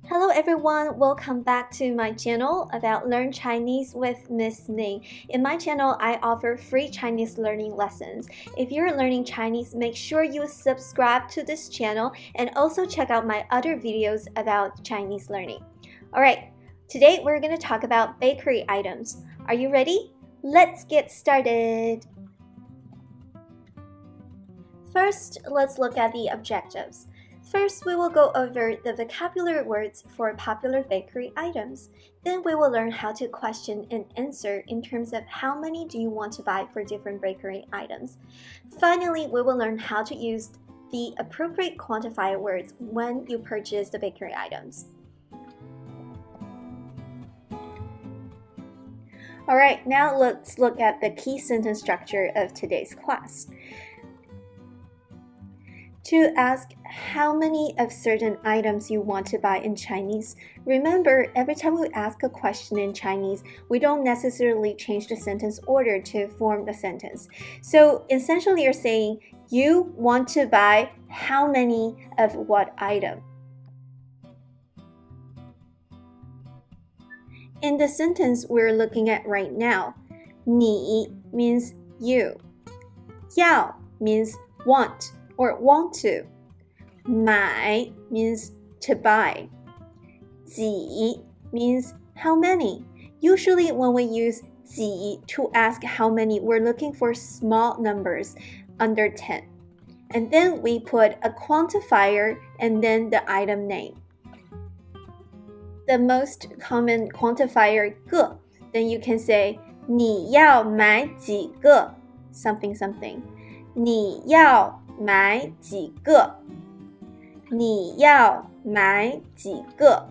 Hello everyone, welcome back to my channel about Learn Chinese with Miss Ning. In my channel, I offer free Chinese learning lessons. If you're learning Chinese, make sure you subscribe to this channel and also check out my other videos about Chinese learning. Alright, today we're going to talk about bakery items. Are you ready? Let's get started! First, let's look at the objectives. First, we will go over the vocabulary words for popular bakery items. Then we will learn how to question and answer in terms of how many do you want to buy for different bakery items. Finally, we will learn how to use the appropriate quantifier words when you purchase the bakery items. Alright, now let's look at the key sentence structure of today's class. To ask how many of certain items you want to buy in Chinese, remember every time we ask a question in Chinese, we don't necessarily change the sentence order to form the sentence. So essentially you're saying you want to buy how many of what item. In the sentence we're looking at right now, 你 means you, 要 means want or want to. 买 means to buy. 几 means how many. Usually when we use 几 to ask how many, we're looking for small numbers under 10. And then we put a quantifier and then the item name. The most common quantifier 个, then you can say 你要买几个 something something. 你要买几个？你要买几个？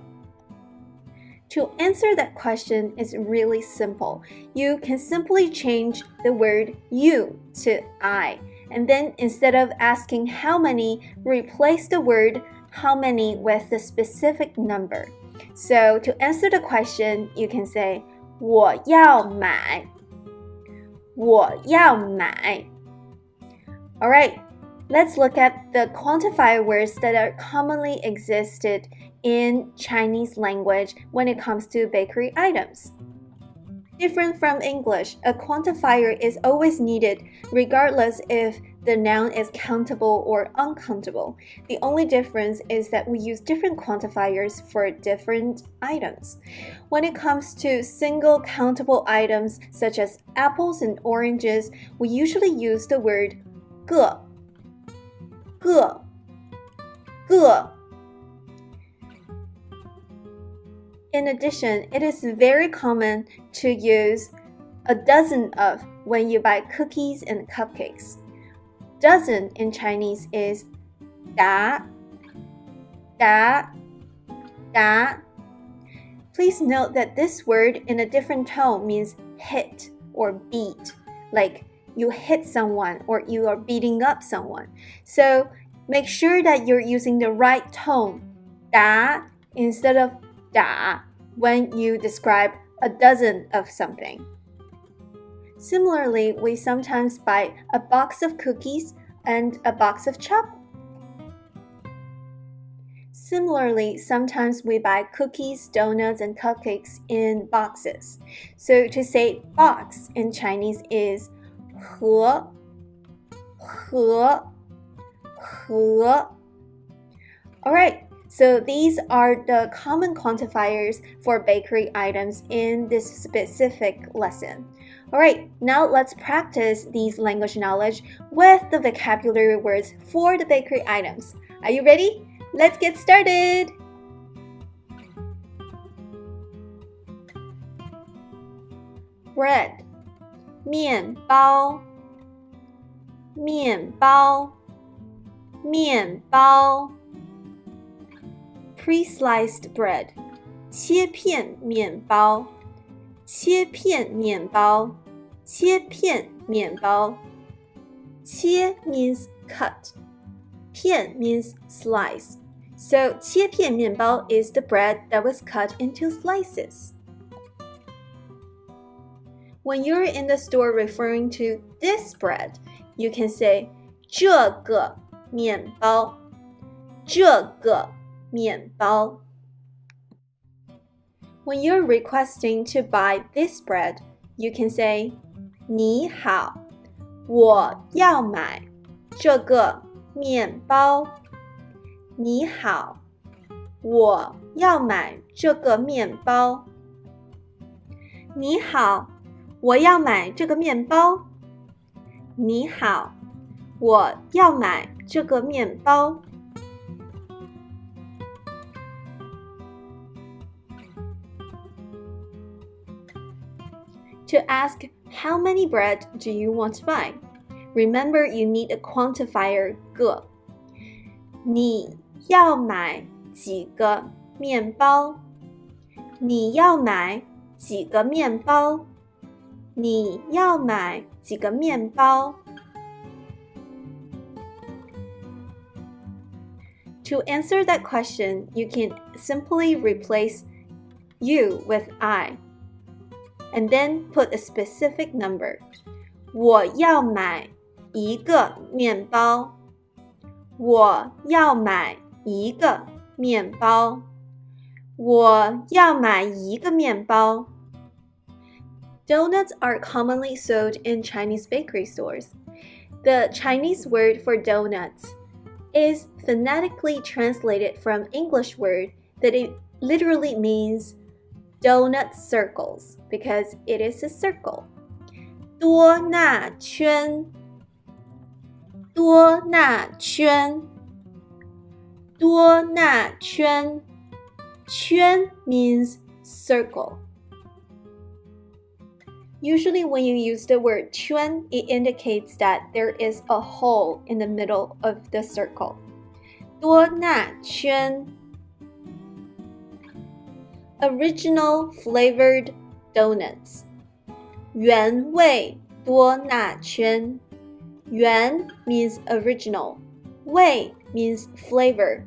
To answer that question is really simple. You can simply change the word you to I. And then instead of asking how many, replace the word how many with the specific number. So to answer the question, you can say 我要买我要买 Alright, let's look at the quantifier words that are commonly existed in Chinese language when it comes to bakery items. Different from English, a quantifier is always needed regardless if the noun is countable or uncountable. The only difference is that we use different quantifiers for different items. When it comes to single countable items such as apples and oranges, we usually use the word 个 In addition, it is very common to use a dozen of when you buy cookies and cupcakes. Dozen in Chinese is 打 Please note that this word in a different tone means hit or beat, like you hit someone or you are beating up someone. So make sure that you're using the right tone, 打 instead of 打 when you describe a dozen of something. Similarly, we sometimes buy a box of cookies and a box of chocolate. Similarly, sometimes we buy cookies, donuts, and cupcakes in boxes. So to say box in Chinese is 盒 Alright, so these are the common quantifiers for bakery items in this specific lesson. Alright, now let's practice these language knowledge with the vocabulary words for the bakery items. Are you ready? Let's get started! Bread 面包 Pre-sliced bread 切片面包 切means cut 片 means slice. So 切片面包 is the bread that was cut into slices. When you're in the store referring to this bread, you can say 这个面包 这个面包 When you're requesting to buy this bread, you can say 你好，我要买这个面包。你好，我要买这个面包。你好，我要买这个面包。你好，我要买这个面包。To ask how many bread do you want to buy? Remember you need a quantifier 个。你要买几个面包？你要买几个面包？你要买几个面包？ To answer that question, you can simply replace you with I, and then put a specific number. 我要买一个面包。我要买一个面包。我要买一个面包。Donuts are commonly sold in Chinese bakery stores. The Chinese word for donuts is phonetically translated from English word that it literally means donut circles because it is a circle. 多纳圈，多纳圈，多纳圈。圈 means circle. Usually when you use the word 圈, it indicates that there is a hole in the middle of the circle. 多纳圈。Original flavored donuts. 原味多纳圈。原 means original. 味 means flavor.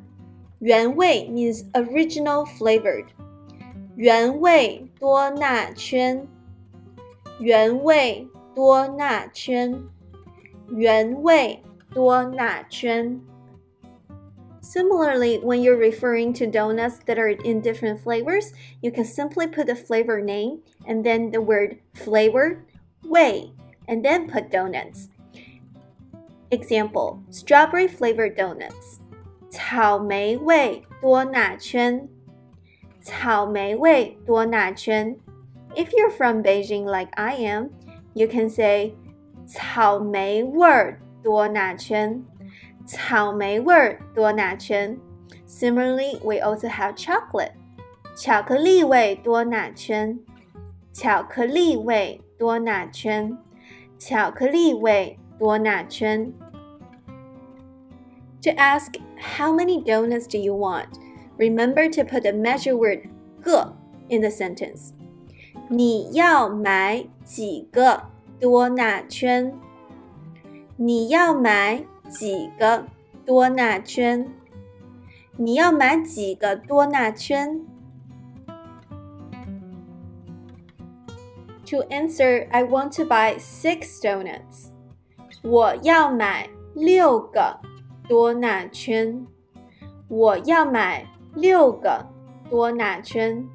原味 means original flavored. 原味多纳圈。原味多纳圈。原味多纳圈。Similarly, when you're referring to donuts that are in different flavors, you can simply put the flavor name and then the word flavor, 味, and then put donuts. Example, strawberry flavored donuts. 草莓味多纳圈。草莓味多纳圈。If you're from Beijing like I am, you can say 草莓味多纳圈。草莓味多纳圈。Similarly, we also have chocolate. 巧克力味多纳圈。巧克力味多纳圈。巧克力味多纳圈。To ask how many donuts do you want, remember to put the measure word 个 in the sentence. 你要买几个多纳圈？你要买几个多纳圈？你要买几个多纳圈？ To answer, I want to buy 6 donuts. 我要买6个多纳圈。我要买6个多纳圈。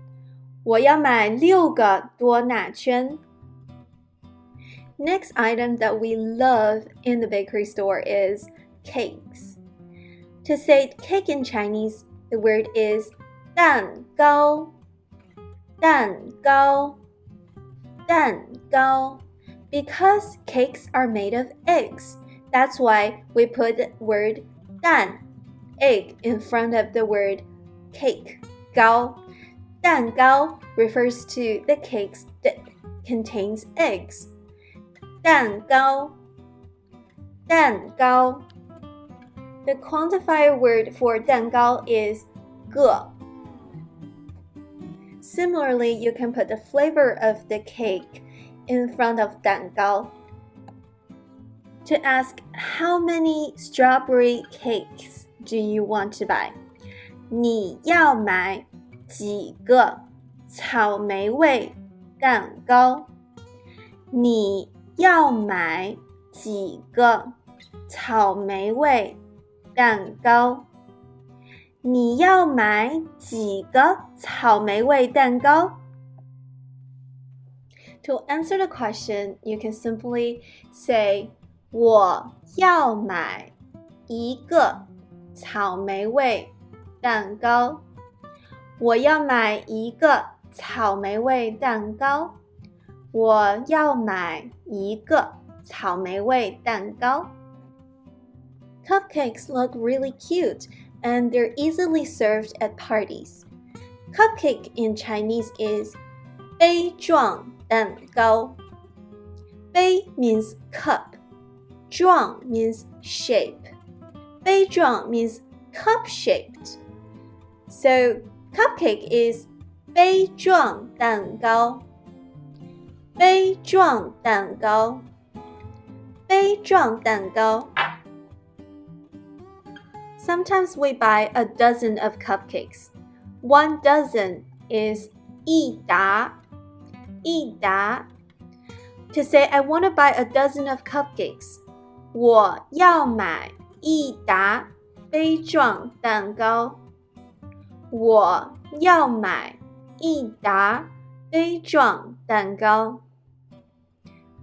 我要买6个多纳圈。Next item that we love in the bakery store is cakes. To say cake in Chinese, the word is 蛋糕。蛋糕。蛋糕。Because cakes are made of eggs, that's why we put the word 蛋 egg in front of the word cake 糕。蛋糕 refers to the cakes that contains eggs. 蛋糕。蛋糕。The quantifier word for 蛋糕 is 个。Similarly, you can put the flavor of the cake in front of 蛋糕. To ask how many strawberry cakes do you want to buy? 你要买几个草莓味蛋糕？你要买几个草莓味蛋糕？你要买几个草莓味蛋糕？ To answer the question, you can simply say 我要买一个草莓味蛋糕。我要买一个草莓味蛋糕。我要买一个草莓味蛋糕。Cupcakes look really cute, and they're easily served at parties. Cupcake in Chinese is 杯状蛋糕。杯 means cup. 状 means shape. 杯状 means cup-shaped. So, cupcake is 杯状蛋糕。杯状蛋糕。杯状蛋糕。Sometimes we buy a dozen of cupcakes. 1 dozen is 一打。一打。To say I want to buy a dozen of cupcakes. 我要买一打杯状蛋糕。我要买一打杯状蛋糕。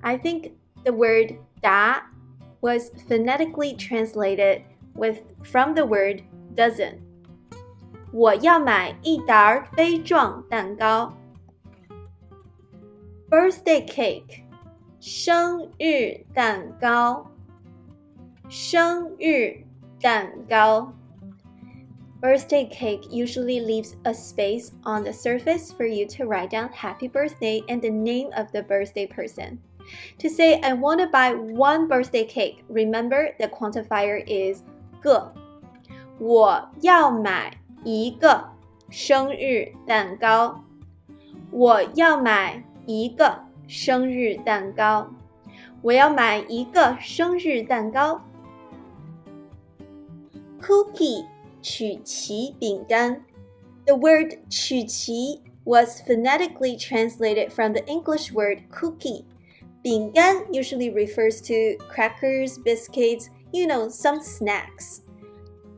I think the word 打 was phonetically translated from the word dozen. 我要买一打杯状蛋糕。Birthday cake, 生日蛋糕。生日蛋糕。Birthday cake usually leaves a space on the surface for you to write down happy birthday and the name of the birthday person. To say I want to buy 1 birthday cake, remember the quantifier is 个。我要买一个生日蛋糕。我要买一个生日蛋糕。我要买一个生日蛋糕。Cookie, 曲奇饼干。The word 曲奇 was phonetically translated from the English word cookie. 饼干 usually refers to crackers, biscuits, some snacks.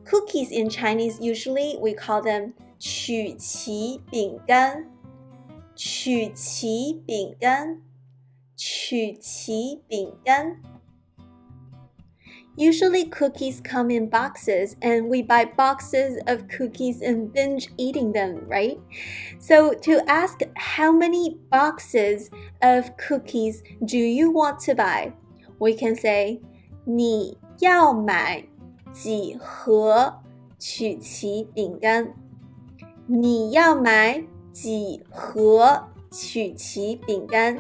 Cookies in Chinese, usually we call them 曲奇饼干。曲奇饼干。曲奇饼干。Usually cookies come in boxes and we buy boxes of cookies and binge eating them, right? So to ask how many boxes of cookies do you want to buy, we can say 你要买几盒曲奇饼干。你要买几盒曲奇饼干。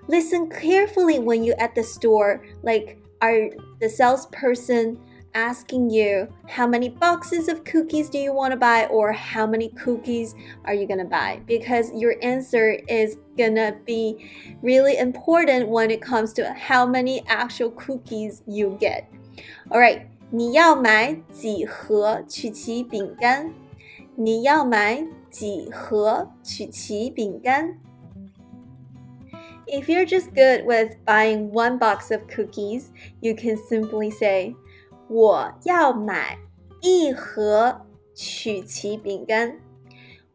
Listen carefully when you're at the store, like are the salesperson asking you how many boxes of cookies do you want to buy or how many cookies are you going to buy? Because your answer is going to be really important when it comes to how many actual cookies you get. Alright, 你要买几盒曲奇饼干？你要买几盒曲奇饼干？If you're just good with buying 1 box of cookies, you can simply say 我要买一盒曲奇饼干。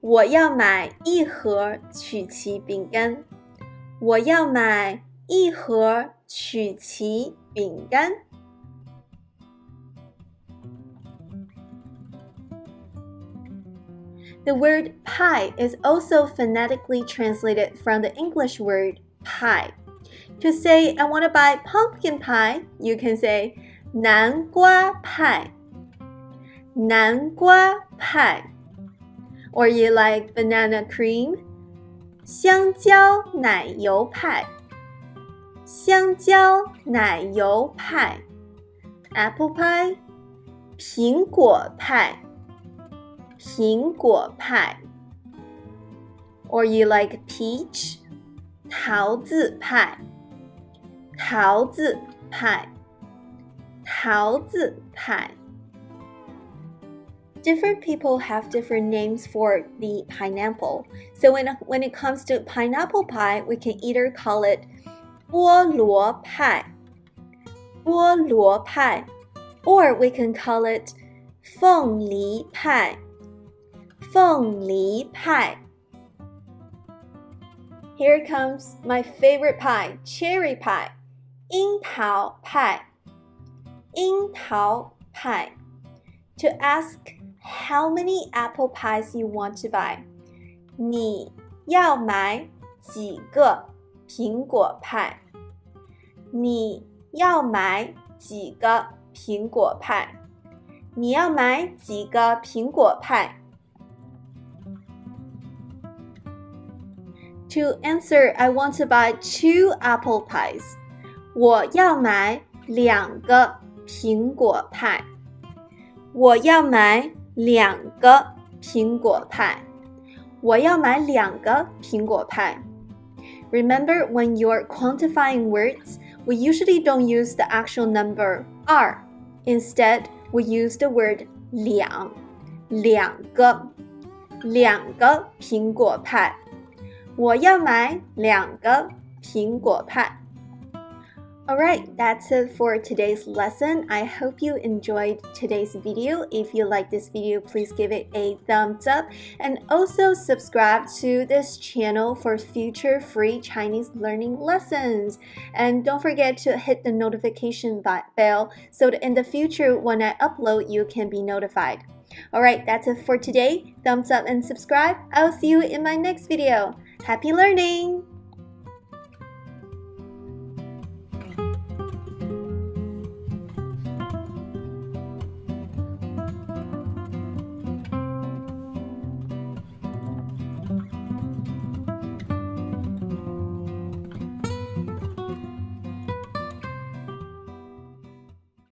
我要买一盒曲奇饼干。我要买一盒曲奇饼干。The word pie is also phonetically translated from the English word pie. To say I want to buy pumpkin pie, you can say 南瓜派。南瓜派。Or you like banana cream? 香蕉奶油派。香蕉奶油派。Apple pie? 苹果派。苹果派。Or you like peach? 桃子派。桃子派。桃子派。Different people have different names for the pineapple. So when it comes to pineapple pie, we can either call it 菠萝派。菠萝派。Or we can call it 凤梨派，凤梨派。Here comes my favorite pie, cherry pie, 樱桃派，樱桃派。To ask how many apple pies you want to buy. 你要买几个苹果派？你要买几个苹果派？你要买几个苹果派？ To answer, I want to buy 2 apple pies. 我要买2个苹果派。我要买2个苹果派。我要买2个苹果派。Remember, when you're quantifying words, we usually don't use the actual number 2. Instead, we use the word 2. 2个苹果派。我要买2个苹果派。Alright, that's it for today's lesson. I hope you enjoyed today's video. If you like this video, please give it a thumbs up and also subscribe to this channel for future free Chinese learning lessons. And don't forget to hit the notification bell so that in the future when I upload, you can be notified. Alright, that's it for today. Thumbs up and subscribe. I'll see you in my next video. Happy learning!